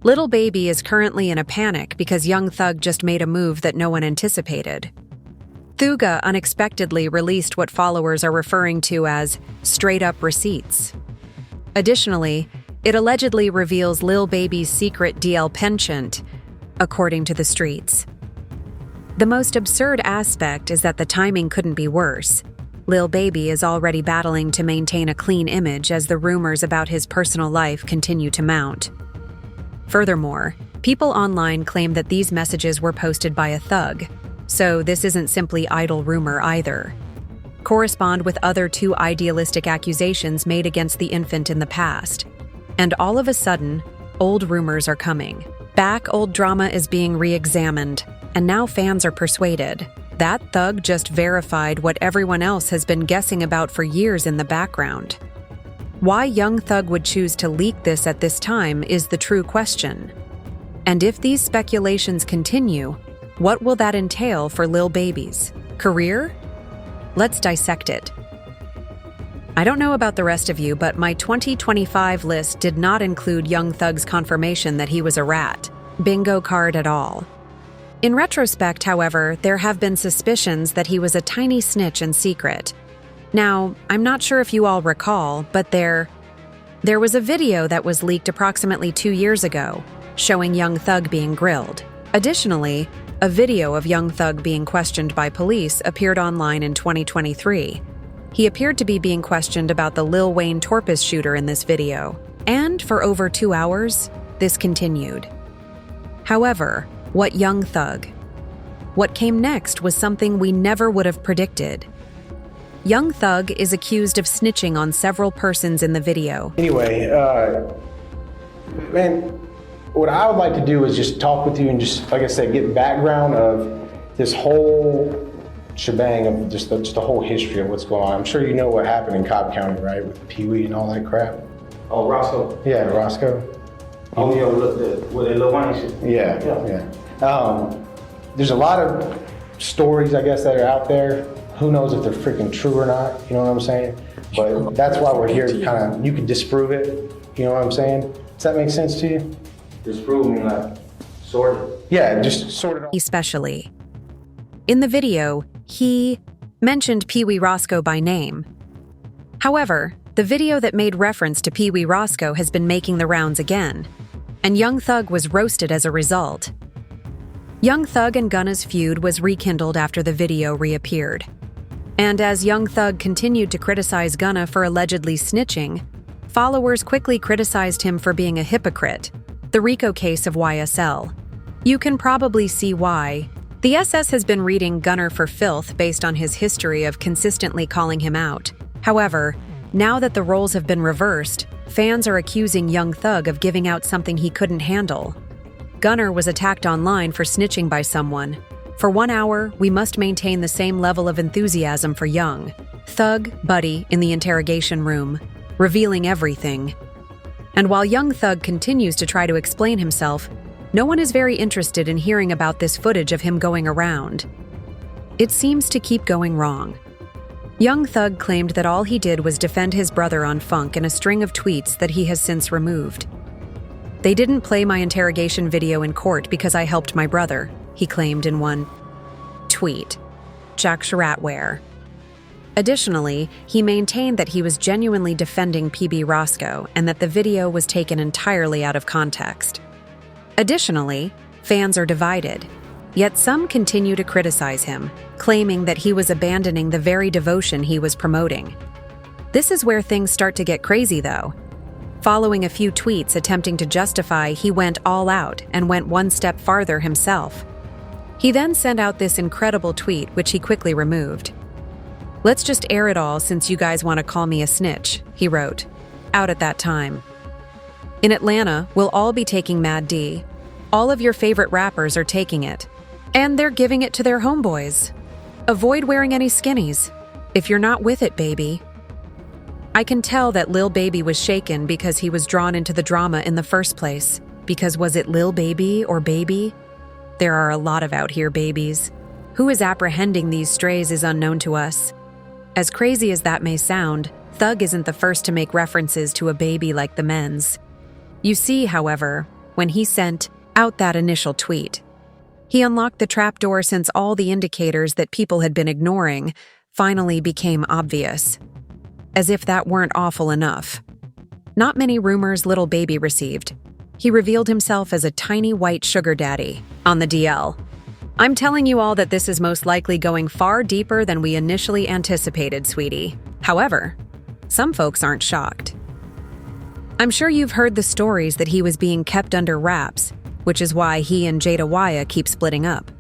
Lil Baby is currently in a panic because Young Thug just made a move that no one anticipated. Thuga unexpectedly released what followers are referring to as straight-up receipts. Additionally, it allegedly reveals Lil Baby's secret DL penchant, according to the streets. The most absurd aspect is that the timing couldn't be worse. Lil Baby is already battling to maintain a clean image as the rumors about his personal life continue to mount. Furthermore, people online claim that these messages were posted by a thug, so this isn't simply idle rumor either. Correspond with other two idealistic accusations made against the infant in the past. And all of a sudden, old rumors are coming. Back old drama is being re-examined, and now fans are persuaded. That thug just verified what everyone else has been guessing about for years in the background. Why Young Thug would choose to leak this at this time is the true question. And if these speculations continue, what will that entail for Lil Baby's career? Let's dissect it. I don't know about the rest of you, but my 2025 list did not include Young Thug's confirmation that he was a rat. Bingo card at all. In retrospect, however, there have been suspicions that he was a tiny snitch in secret. Now, I'm not sure if you all recall, but there was a video that was leaked approximately 2 years ago, showing Young Thug being grilled. Additionally, a video of Young Thug being questioned by police appeared online in 2023. He appeared to be being questioned about the Lil Wayne Torpus shooter in this video, and for over 2 hours, this continued. However, what Young Thug? What came next was something we never would have predicted. Young Thug is accused of snitching on several persons in the video. Anyway, man, what I would like to do is just talk with you and just, like I said, get background of this whole shebang of just the whole history of what's going on. I'm sure you know what happened in Cobb County, right, with Pee Wee and all that crap. Oh, Roscoe. Yeah, Roscoe. Oh, yeah, with that Lil Wayne shit. Yeah. There's a lot of stories, I guess, that are out there. Who knows if they're freaking true or not, you know what I'm saying? But that's why we're here to kind of, you can disprove it, you know what I'm saying? Does that make sense to you? Disprove me, like, sort of. Yeah, just sort it. Especially. In the video, he mentioned Pee Wee Roscoe by name. However, the video that made reference to Pee Wee Roscoe has been making the rounds again, and Young Thug was roasted as a result. Young Thug and Gunna's feud was rekindled after the video reappeared. And as Young Thug continued to criticize Gunna for allegedly snitching, followers quickly criticized him for being a hypocrite, the RICO case of YSL. You can probably see why. The SS has been reading Gunna for filth based on his history of consistently calling him out. However, now that the roles have been reversed, fans are accusing Young Thug of giving out something he couldn't handle. Gunna was attacked online for snitching by someone. For 1 hour, we must maintain the same level of enthusiasm for Young Thug Buddy in the interrogation room, revealing everything. And while Young Thug continues to try to explain himself, no one is very interested in hearing about this footage of him going around. It seems to keep going wrong. Young Thug claimed that all he did was defend his brother on Funk in a string of tweets that he has since removed. They didn't play my interrogation video in court because I helped my brother, he claimed in one tweet. Jack Sharatware. Additionally, he maintained that he was genuinely defending PB Roscoe and that the video was taken entirely out of context. Additionally, fans are divided, yet some continue to criticize him, claiming that he was abandoning the very devotion he was promoting. This is where things start to get crazy, though. Following a few tweets attempting to justify, he went all out and went one step farther himself. He then sent out this incredible tweet, which he quickly removed. "Let's just air it all since you guys want to call me a snitch," he wrote, out at that time. "In Atlanta, we'll all be taking Mad D. All of your favorite rappers are taking it. And they're giving it to their homeboys. Avoid wearing any skinnies. If you're not with it, baby." I can tell that Lil Baby was shaken because he was drawn into the drama in the first place. Because was it Lil Baby or Baby? There are a lot of out here babies. Who is apprehending these strays is unknown to us. As crazy as that may sound, Thug isn't the first to make references to a baby like the men's. You see, however, when he sent out that initial tweet. He unlocked the trapdoor since all the indicators that people had been ignoring finally became obvious. As if that weren't awful enough. Not many rumors Lil Baby received. He revealed himself as a tiny white sugar daddy on the DL. I'm telling you all that this is most likely going far deeper than we initially anticipated, sweetie. However, some folks aren't shocked. I'm sure you've heard the stories that he was being kept under wraps, which is why he and Jada Waya keep splitting up.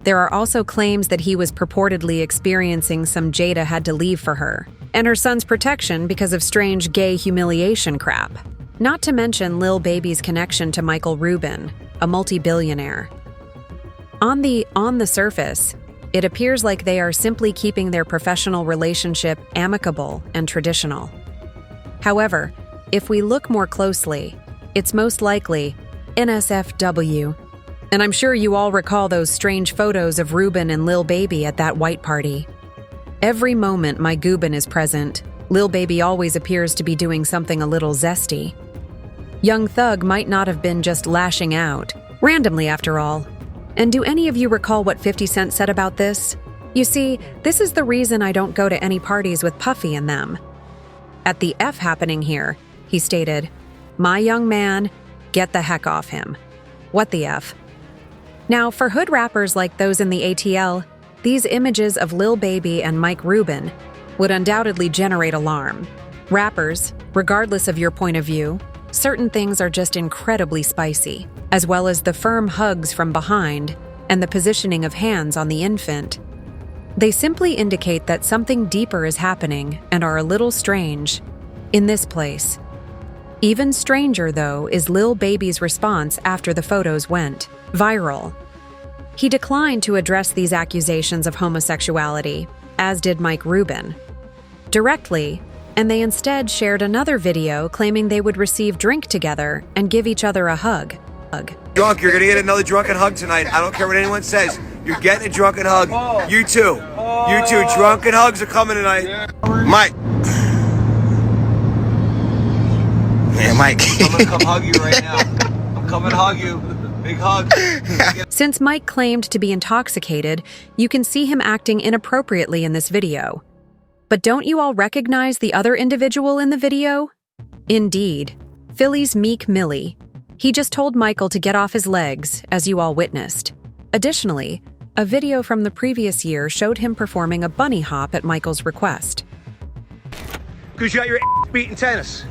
There are also claims that he was purportedly experiencing some Jada had to leave for her, and her son's protection because of strange gay humiliation crap. Not to mention Lil Baby's connection to Michael Rubin, a multi-billionaire. On the surface, it appears like they are simply keeping their professional relationship amicable and traditional. However, if we look more closely, it's most likely NSFW. And I'm sure you all recall those strange photos of Rubin and Lil Baby at that white party. Every moment my Goobin is present, Lil Baby always appears to be doing something a little zesty. Young Thug might not have been just lashing out, randomly after all. And do any of you recall what 50 Cent said about this? You see, this is the reason I don't go to any parties with Puffy and them. At the F happening here, he stated, "My young man, get the heck off him." What the F? Now, for hood rappers like those in the ATL, these images of Lil Baby and Mike Rubin would undoubtedly generate alarm. Rappers, regardless of your point of view, certain things are just incredibly spicy, as well as the firm hugs from behind and the positioning of hands on the infant. They simply indicate that something deeper is happening and are a little strange in this place. Even stranger, though, is Lil Baby's response after the photos went viral. He declined to address these accusations of homosexuality, as did Mike Rubin, directly, and they instead shared another video claiming they would receive drink together and give each other a hug. Drunk, you're gonna get another drunken hug tonight. I don't care what anyone says. You're getting a drunken hug. You too. You too. Drunken hugs are coming tonight. Mike. Yeah, Mike. I'm gonna come hug you right now. I'm coming to hug you. Big hug. Since Mike claimed to be intoxicated, you can see him acting inappropriately in this video. But don't you all recognize the other individual in the video? Indeed, Philly's Meek Millie. He just told Michael to get off his legs, as you all witnessed. Additionally, a video from the previous year showed him performing a bunny hop at Michael's request. Because you got your beat in tennis.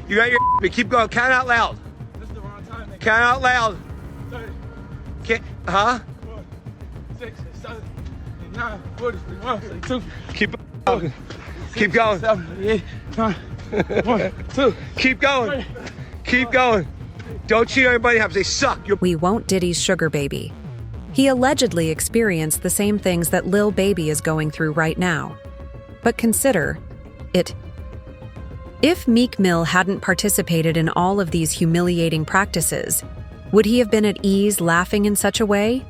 You got your beat. Keep going. Count out loud. This is the wrong time. Count out loud. 30, Can't, huh? 4, 6, 7, 8, 9, 40, 41, 42. Keep going. Keep going. 7, 8, 9, 1, 2. Keep going. Keep going. Don't cheat on anybody. Have they suck. We won't Diddy's Sugar Baby. He allegedly experienced the same things that Lil Baby is going through right now. But consider it. If Meek Mill hadn't participated in all of these humiliating practices, would he have been at ease laughing in such a way?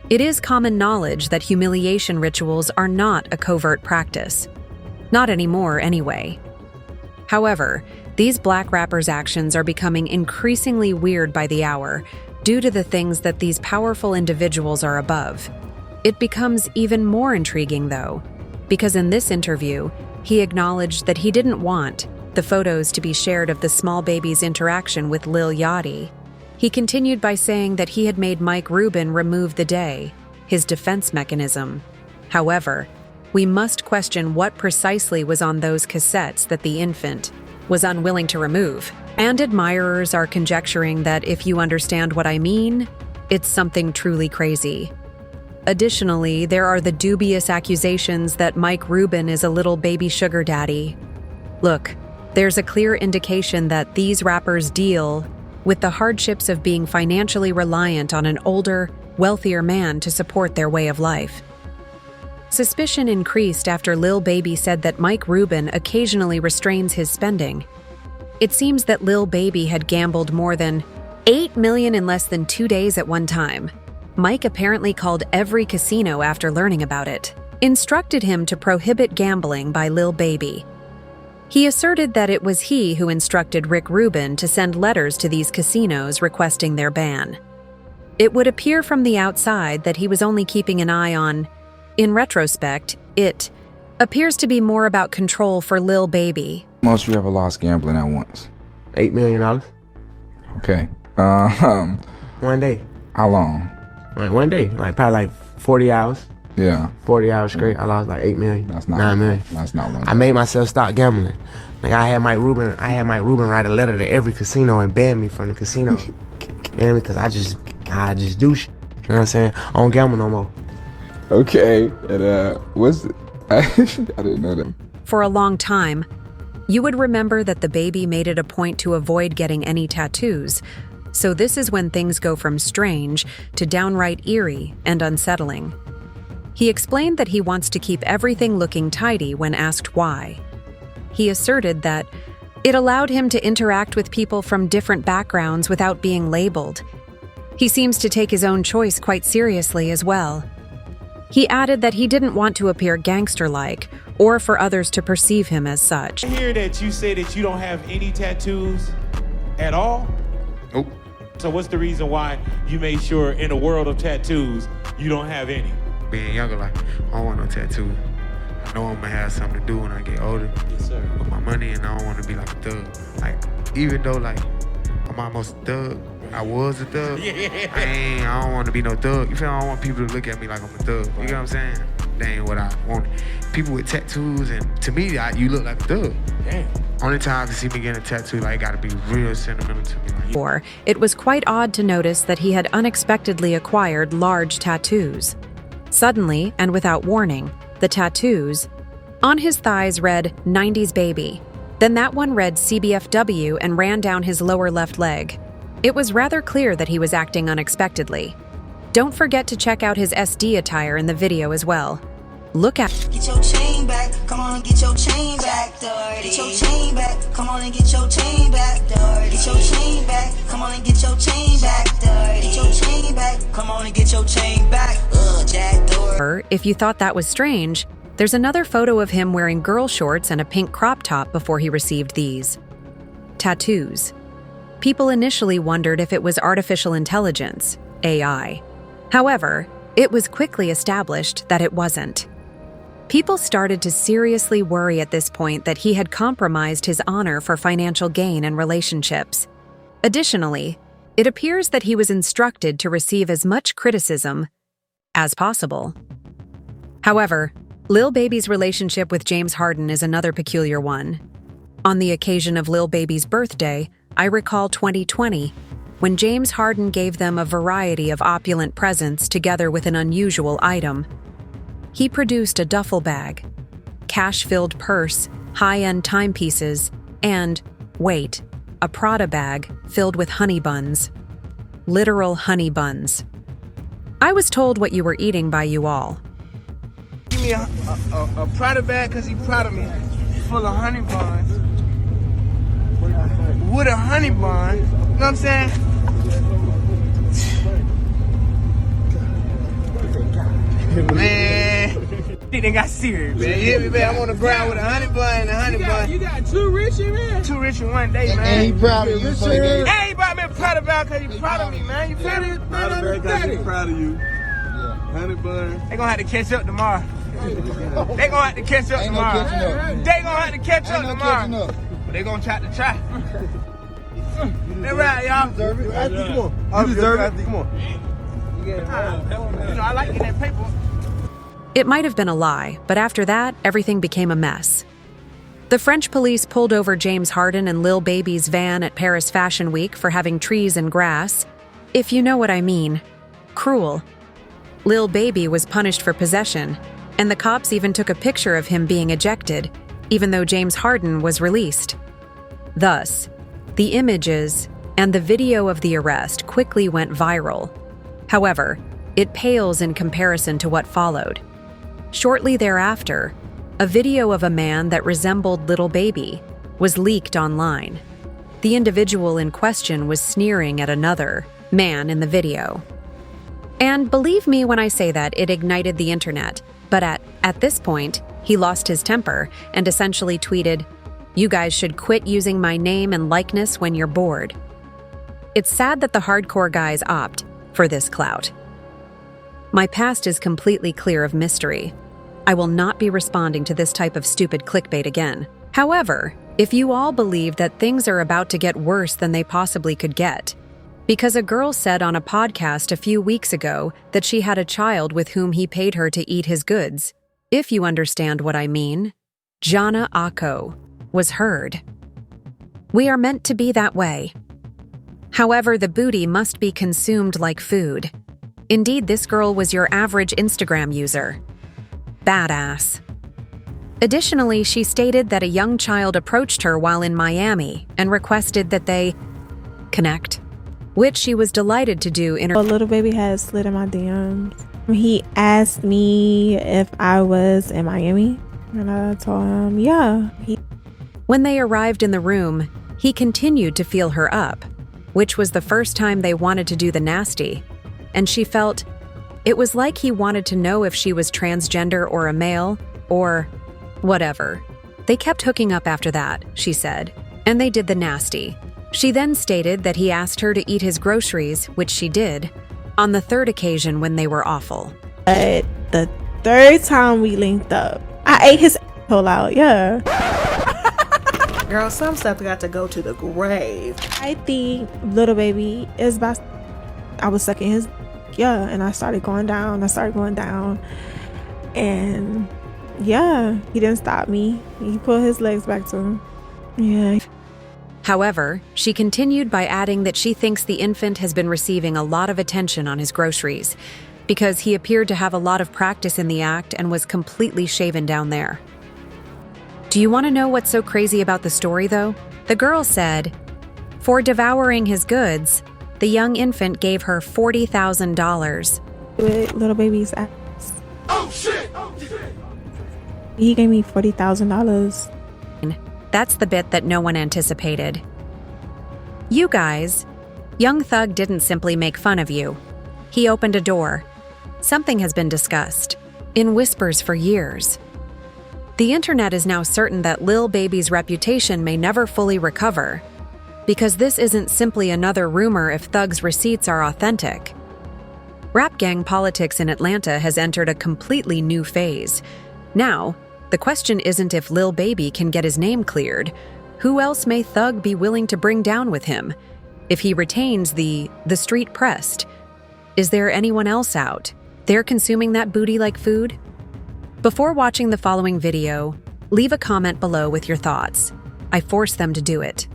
It is common knowledge that humiliation rituals are not a covert practice. Not anymore, anyway. However, these black rappers' actions are becoming increasingly weird by the hour due to the things that these powerful individuals are above. It becomes even more intriguing, though, because in this interview, he acknowledged that he didn't want the photos to be shared of the small baby's interaction with Lil Yachty. He continued by saying that he had made Mike Rubin remove the day, his defense mechanism. However, we must question what precisely was on those cassettes that the infant was unwilling to remove. And admirers are conjecturing that if you understand what I mean, it's something truly crazy. Additionally, there are the dubious accusations that Mike Rubin is a little baby sugar daddy. Look, there's a clear indication that these rappers deal with the hardships of being financially reliant on an older, wealthier man to support their way of life. Suspicion increased after Lil Baby said that Mike Rubin occasionally restrains his spending. It seems that Lil Baby had gambled more than $8 million in less than 2 days at one time. Mike apparently called every casino after learning about it, instructed him to prohibit gambling by Lil Baby. He asserted that it was he who instructed Rick Rubin to send letters to these casinos requesting their ban. It would appear from the outside that he was only keeping an eye on. In retrospect, it appears to be more about control for Lil Baby. Most you ever lost gambling at once? $8 million. Okay. 1 day. How long? Like 1 day. Like probably like 40 hours. Yeah. 40 hours straight. I lost like 8 million. That's not 9 million. That's not one. I made myself stop gambling. Like I had Mike Rubin write a letter to every casino and ban me from the casino. You know, because I just do shit. You know what I'm saying? I don't gamble no more. Okay. And what's I didn't know that. For a long time, you would remember that the baby made it a point to avoid getting any tattoos, so this is when things go from strange to downright eerie and unsettling. He explained that he wants to keep everything looking tidy when asked why. He asserted that it allowed him to interact with people from different backgrounds without being labeled. He seems to take his own choice quite seriously as well. He added that he didn't want to appear gangster-like or for others to perceive him as such. I hear that you say that you don't have any tattoos at all? Nope. So what's the reason why you made sure in a world of tattoos, you don't have any? Being younger, like, I don't want no tattoo. I know I'm gonna have something to do when I get older. Yes, sir. With my money, and I don't want to be like a thug. Like, even though, like, I'm almost a thug, I was a thug. Yeah. I don't want to be no thug. You feel? I don't want people to look at me like I'm a thug. You get what I'm saying? That ain't what I want. People with tattoos, and to me, you look like a thug. Damn. Only time I can see me getting a tattoo, like, it gotta be real sentimental to me. Like, It was quite odd to notice that he had unexpectedly acquired large tattoos. Suddenly, and without warning, the tattoos on his thighs read 90s Baby. Then that one read CBFW and ran down his lower left leg. It was rather clear that he was acting unexpectedly. Don't forget to check out his SD attire in the video as well. Look at Get your chain back, come on and get your chain back, dirty. Get your chain back, come on and get your chain back, dirty. Get your chain back, come on and get your chain back, dirty. Get your chain back, come on and get your chain back, Jack Dory. If you thought that was strange, there's another photo of him wearing girl shorts and a pink crop top before he received these tattoos. People initially wondered if it was artificial intelligence, AI. However, it was quickly established that it wasn't. People started to seriously worry at this point that he had compromised his honor for financial gain and relationships. Additionally, it appears that he was instructed to receive as much criticism as possible. However, Lil Baby's relationship with James Harden is another peculiar one. On the occasion of Lil Baby's birthday, I recall 2020, when James Harden gave them a variety of opulent presents together with an unusual item. He produced a duffel bag, cash-filled purse, high-end timepieces, and, wait, a Prada bag filled with honey buns. Literal honey buns. I was told what you were eating by you all. Give me a Prada bag because he proud of me, full of honey buns. With a honey bun, you know what I'm saying? Man, they got serious, man. You hear me, man? I'm on the ground with a honey bun and a honey bun. You got two rich in, man? Two rich in 1 day, man. And he proud of you. Hey, he brought me a Prada bag because he proud of me, man. You feel me? Proud of you. Yeah. Honey bun. They gonna have to catch up tomorrow. They gonna have to catch up Ain't no tomorrow. catching up. They gonna have to catch up Ain't no tomorrow. catching up. But they gonna try to try. They right, y'all. You deserve it. Come on. You deserve it. Come on. You know, I like getting that paper. It might have been a lie, but after that, everything became a mess. The French police pulled over James Harden and Lil Baby's van at Paris Fashion Week for having trees and grass. If you know what I mean. Cruel. Lil Baby was punished for possession, and the cops even took a picture of him being ejected, even though James Harden was released. Thus, the images and the video of the arrest quickly went viral. However, it pales in comparison to what followed. Shortly thereafter, a video of a man that resembled Lil Baby was leaked online. The individual in question was sneering at another man in the video. And believe me when I say that it ignited the internet, but at this point, he lost his temper and essentially tweeted, You guys should quit using my name and likeness when you're bored. It's sad that the hardcore guys opt for this clout. My past is completely clear of mystery. I will not be responding to this type of stupid clickbait again. However, if you all believe that things are about to get worse than they possibly could get, because a girl said on a podcast a few weeks ago that she had a child with whom he paid her to eat his goods, if you understand what I mean, Jana Ako was heard. We are meant to be that way. However, the booty must be consumed like food. Indeed, this girl was your average Instagram user. Badass. Additionally, she stated that a young child approached her while in Miami and requested that they connect, which she was delighted to do in her— Lil Baby has slid in my DMs. He asked me if I was in Miami, and I told him, yeah. When they arrived in the room, he continued to feel her up, which was the first time they wanted to do the nasty, and she felt it was like he wanted to know if she was transgender or a male, or whatever. They kept hooking up after that, she said, and they did the nasty. She then stated that he asked her to eat his groceries, which she did, on the third occasion when they were awful. But the third time we linked up, I ate his asshole out, yeah. Girl, some stuff got to go to the grave. I think Lil Baby is about— I was sucking his, yeah, and I started going down, and yeah, he didn't stop me. He pulled his legs back to him, yeah. However, she continued by adding that she thinks the infant has been receiving a lot of attention on his groceries because he appeared to have a lot of practice in the act and was completely shaven down there. Do you want to know what's so crazy about the story, though? The girl said, for devouring his goods, the young infant gave her $40,000. With Lil Baby's ass. Oh shit! He gave me $40,000. That's the bit that no one anticipated. You guys, Young Thug didn't simply make fun of you. He opened a door. Something has been discussed, in whispers for years. The internet is now certain that Lil Baby's reputation may never fully recover, because this isn't simply another rumor if Thug's receipts are authentic. Rap gang politics in Atlanta has entered a completely new phase. Now, the question isn't if Lil Baby can get his name cleared. Who else may Thug be willing to bring down with him? If he retains the street pressed, is there anyone else out there consuming that booty like food? Before watching the following video, leave a comment below with your thoughts. I force them to do it.